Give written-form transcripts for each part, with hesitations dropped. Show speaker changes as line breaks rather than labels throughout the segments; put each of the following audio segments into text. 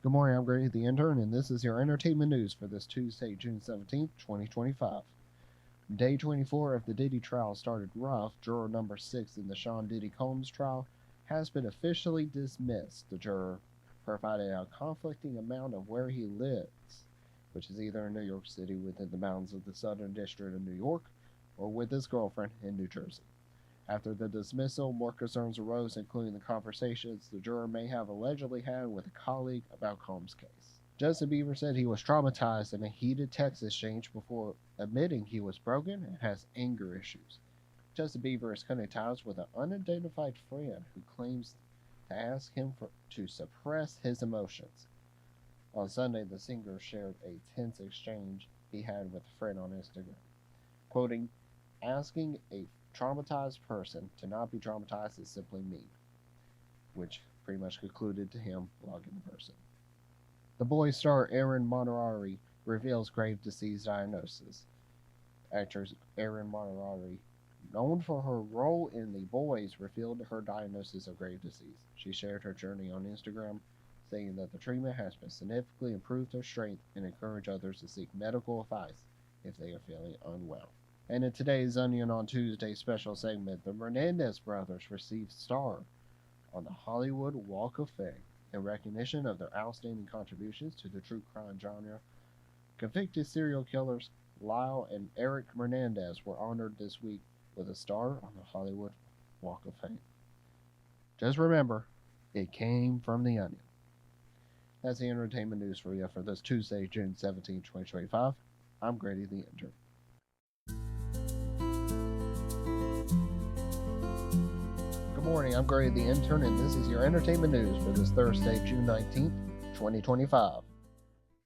Good morning, I'm Grady the Intern, and this is your entertainment news for this Tuesday, June 17th, 2025. Day 24 of the Diddy trial started rough. Juror number 6 in the Sean Diddy Combs trial has been officially dismissed. The juror provided a conflicting amount of where he lives, which is either in New York City within the bounds of the Southern District of New York or with his girlfriend in New Jersey. After the dismissal, more concerns arose, including the conversations the juror may have allegedly had with a colleague about Combs' case. Justin Bieber said he was traumatized in a heated text exchange before admitting he was broken and has anger issues. Justin Bieber is cutting ties with an unidentified friend who claims to ask him to suppress his emotions. On Sunday, the singer shared a tense exchange he had with a friend on Instagram, quoting, "Asking a traumatized person to not be traumatized is simply mean," which pretty much concluded to him blogging the person. The Boys star Erin Monterari reveals grave disease diagnosis. Actress Erin Monterari, known for her role in The Boys, revealed her diagnosis of grave disease. She shared her journey on Instagram, saying that the treatment has been significantly improved her strength and encouraged others to seek medical advice if they are feeling unwell. And in today's Onion on Tuesday special segment, the Menendez brothers received star on the Hollywood Walk of Fame in recognition of their outstanding contributions to the true crime genre. Convicted serial killers Lyle and Eric Menendez were honored this week with a star on the Hollywood Walk of Fame. Just remember, it came from the Onion. That's the entertainment news for you for this Tuesday, June 17, 2025. I'm Grady the Intern. Good morning, I'm Grady the Intern, and this is your entertainment news for this Thursday, June 19th, 2025.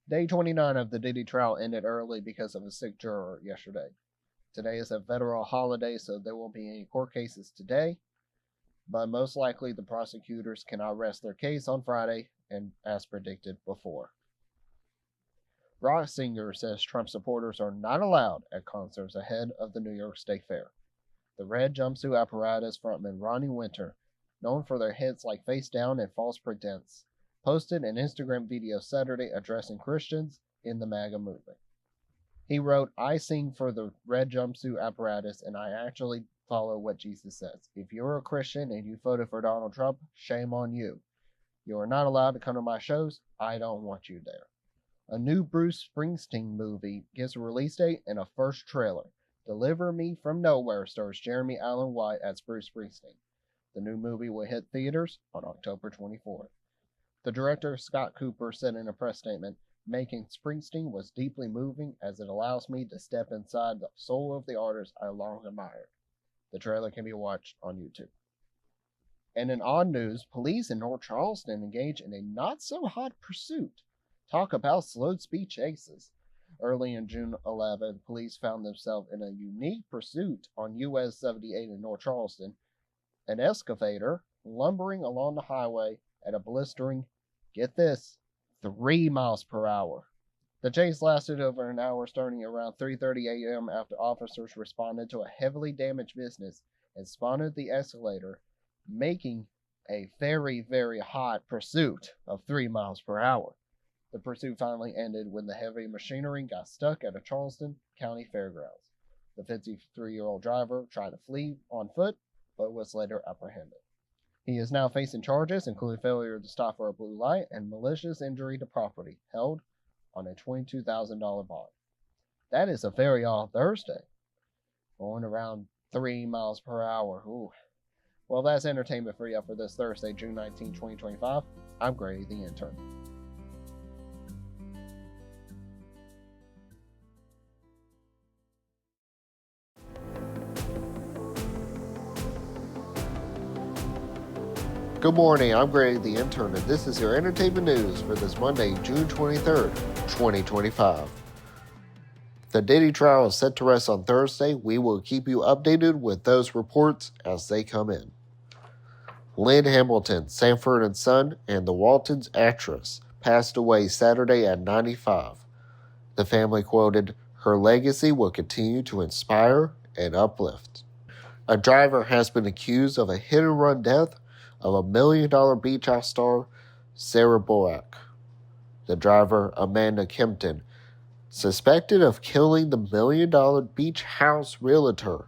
Day 29 of the Diddy trial ended early because of a sick juror yesterday. Today is a federal holiday, so there won't be any court cases today, but most likely the prosecutors cannot rest their case on Friday, and as predicted before. Rock singer says Trump supporters are not allowed at concerts ahead of the New York State Fair. The Red Jumpsuit Apparatus frontman Ronnie Winter, known for their hits like Face Down and False Pretense, posted an Instagram video Saturday addressing Christians in the MAGA movement. He wrote, "I sing for the Red Jumpsuit Apparatus and I actually follow what Jesus says. If you're a Christian and you voted for Donald Trump, shame on you. You are not allowed to come to my shows. I don't want you there." A new Bruce Springsteen movie gets a release date and a first trailer. Deliver Me From Nowhere stars Jeremy Allen White as Bruce Springsteen. The new movie will hit theaters on October 24th. The director, Scott Cooper, said in a press statement, "Making Springsteen was deeply moving as it allows me to step inside the soul of the artist I long admired." The trailer can be watched on YouTube. And in odd news, police in North Charleston engage in a not-so-hot pursuit. Talk about slow-speed chases. Early in June 11th, police found themselves in a unique pursuit on US 78 in North Charleston, an excavator lumbering along the highway at a blistering, get this, 3 miles per hour. The chase lasted over an hour, starting around 3:30 a.m. after officers responded to a heavily damaged business and spotted the escalator, making a very, very hot pursuit of 3 miles per hour. The pursuit finally ended when the heavy machinery got stuck at a Charleston County fairgrounds. The 53-year-old driver tried to flee on foot, but was later apprehended. He is now facing charges, including failure to stop for a blue light and malicious injury to property, held on a $22,000 bond. That is a very odd Thursday. Going around 3 miles per hour. Ooh. Well, that's entertainment for you for this Thursday, June 19, 2025. I'm Grady the Intern. Good morning, I'm Grady the Intern, and this is your entertainment news for this Monday, June 23rd, 2025. The Diddy trial is set to rest on Thursday. We will keep you updated with those reports as they come in. Lynn Hamilton, Sanford & Son, and the Waltons actress passed away Saturday at 95. The family quoted, "Her legacy will continue to inspire and uplift." A driver has been accused of a hit-and-run death of $1 million beach house star Sarah Bullock. The driver, Amanda Kempton, suspected of killing the $1 million beach house realtor,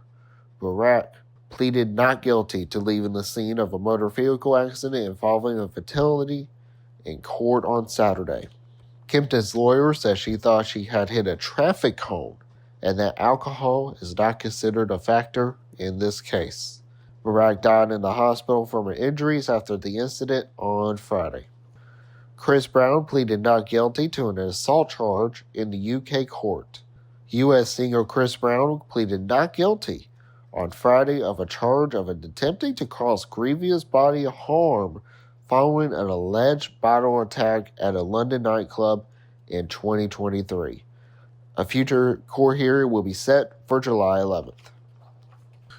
Barack, pleaded not guilty to leaving the scene of a motor vehicle accident involving a fatality in court on Saturday. Kempton's lawyer says she thought she had hit a traffic cone and that alcohol is not considered a factor in this case. Barack died in the hospital from her injuries after the incident on Friday. Chris Brown pleaded not guilty to an assault charge in the UK court. U.S. singer Chris Brown pleaded not guilty on Friday of a charge of attempting to cause grievous bodily harm following an alleged bottle attack at a London nightclub in 2023. A future court hearing will be set for July 11th.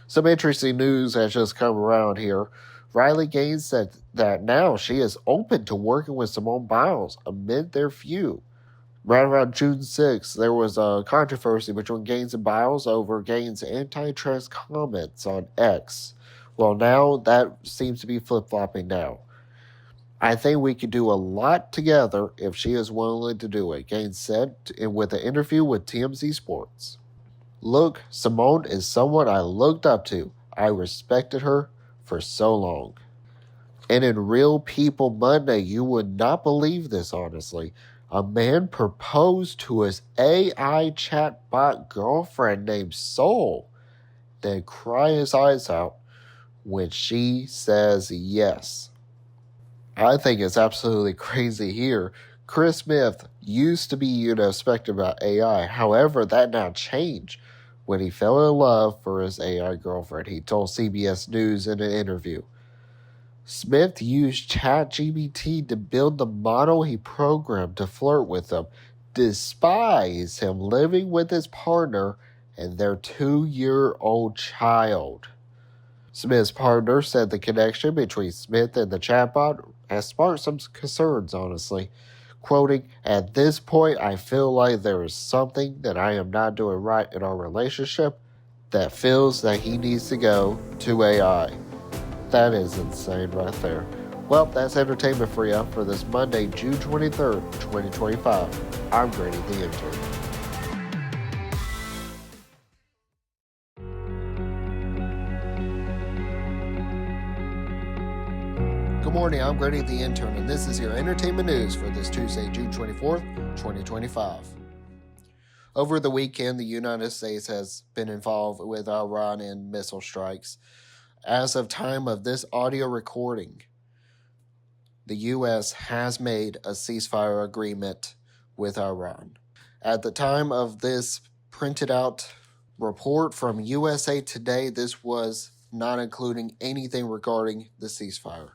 Some interesting news has just come around here. Riley Gaines said that now she is open to working with Simone Biles amid their feud. Right around June 6th, there was a controversy between Gaines and Biles over Gaines' antitrust comments on X. Well, now that seems to be flip-flopping now. I think we could do a lot together if she is willing to do it, Gaines said with an interview with TMZ Sports. Look, Simone is someone I looked up to. I respected her for so long. And in Real People Monday, you would not believe this, honestly. A man proposed to his AI chatbot girlfriend named Soul, then cry his eyes out when she says yes. I think it's absolutely crazy here. Chris Smith used to be, speculative about AI. However, that now changed when he fell in love for his AI girlfriend. He told CBS News in an interview. Smith used ChatGPT to build the model he programmed to flirt with him, despite him living with his partner and their 2-year-old child. Smith's partner said the connection between Smith and the chatbot has sparked some concerns, honestly. Quoting, "At this point, I feel like there is something that I am not doing right in our relationship that feels that he needs to go to AI." That is insane right there. Well, that's entertainment for you for this Monday, June 23rd, 2025. I'm Grady the Intern. Good morning, I'm Grady the Intern, and this is your entertainment news for this Tuesday, June 24th, 2025. Over the weekend, the United States has been involved with Iran in missile strikes. As of time of this audio recording, the U.S. has made a ceasefire agreement with Iran. At the time of this printed out report from USA Today, this was not including anything regarding the ceasefire.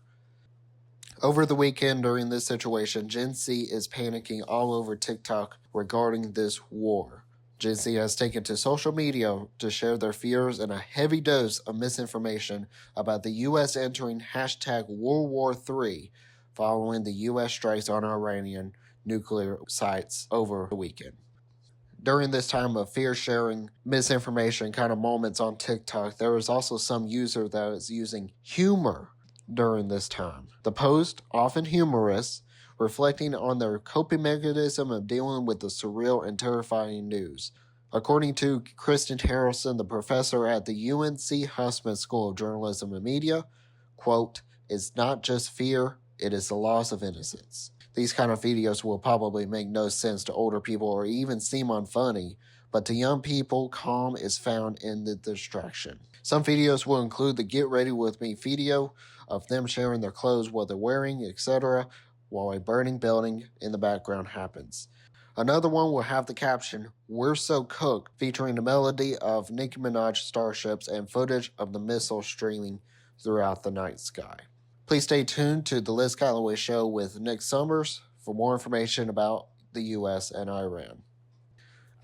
Over the weekend during this situation, Gen Z is panicking all over TikTok regarding this war. Gen Z has taken to social media to share their fears and a heavy dose of misinformation about the U.S. entering hashtag World War III following the U.S. strikes on Iranian nuclear sites over the weekend. During this time of fear-sharing, misinformation kind of moments on TikTok, there was also some user that was using humor during this time. The post, often humorous, reflecting on their coping mechanism of dealing with the surreal and terrifying news. According to Kristen Harrison, the professor at the UNC Hussman School of Journalism and Media, quote, "It's not just fear, it is the loss of innocence." These kind of videos will probably make no sense to older people or even seem unfunny, but to young people, calm is found in the distraction. Some videos will include the Get Ready With Me video of them sharing their clothes, what they're wearing, etc., while a burning building in the background happens. Another one will have the caption, "We're So Cooked," featuring the melody of Nicki Minaj Starships and footage of the missile streaming throughout the night sky. Please stay tuned to the Liz Calloway Show with Nick Summers for more information about the U.S. and Iran.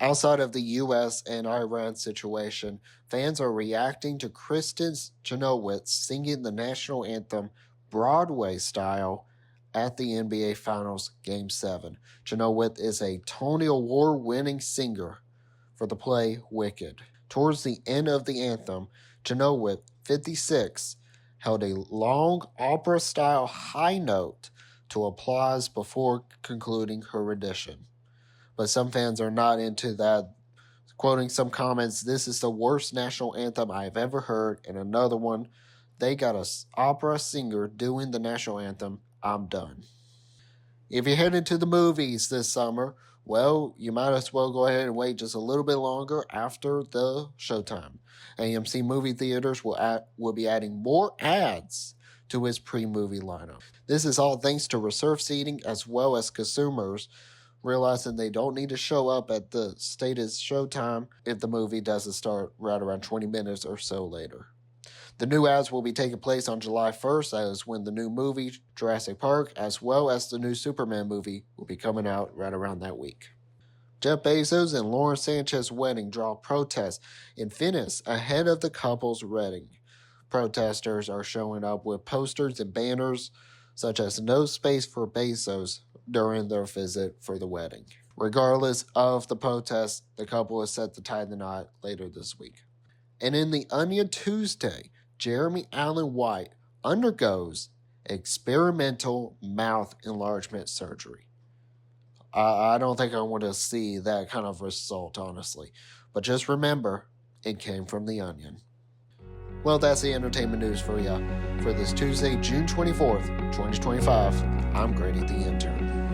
Outside of the U.S. and Iran situation, fans are reacting to Kristen Chenoweth singing the national anthem Broadway style at the NBA Finals Game 7. Chenoweth is a Tony Award-winning singer for the play Wicked. Towards the end of the anthem, Chenoweth, 56, held a long opera-style high note
to applause before concluding her rendition. But some fans are not into that. Quoting some comments, "This is the worst national anthem I've ever heard," and another one, "They got an opera singer doing the national anthem. I'm done." If you're heading to the movies this summer, well, you might as well go ahead and wait just a little bit longer after the showtime. AMC Movie Theaters will be adding more ads to its pre-movie lineup. This is all thanks to reserved seating as well as consumers realizing they don't need to show up at the stated showtime if the movie doesn't start right around 20 minutes or so later. The new ads will be taking place on July 1st, as when the new movie Jurassic Park, as well as the new Superman movie, will be coming out right around that week. Jeff Bezos and Lauren Sanchez's wedding draw protests in Phoenix ahead of the couple's wedding. Protesters are showing up with posters and banners such as "No Space for Bezos" during their visit for the wedding. Regardless of the protests, the couple is set to tie the knot later this week. And in The Onion Tuesday, Jeremy Allen White undergoes experimental mouth enlargement surgery. I don't think I want to see that kind of result, honestly. But just remember, it came from The Onion. Well, that's the entertainment news for you for this Tuesday, June 24th, 2025. I'm Grady the Intern.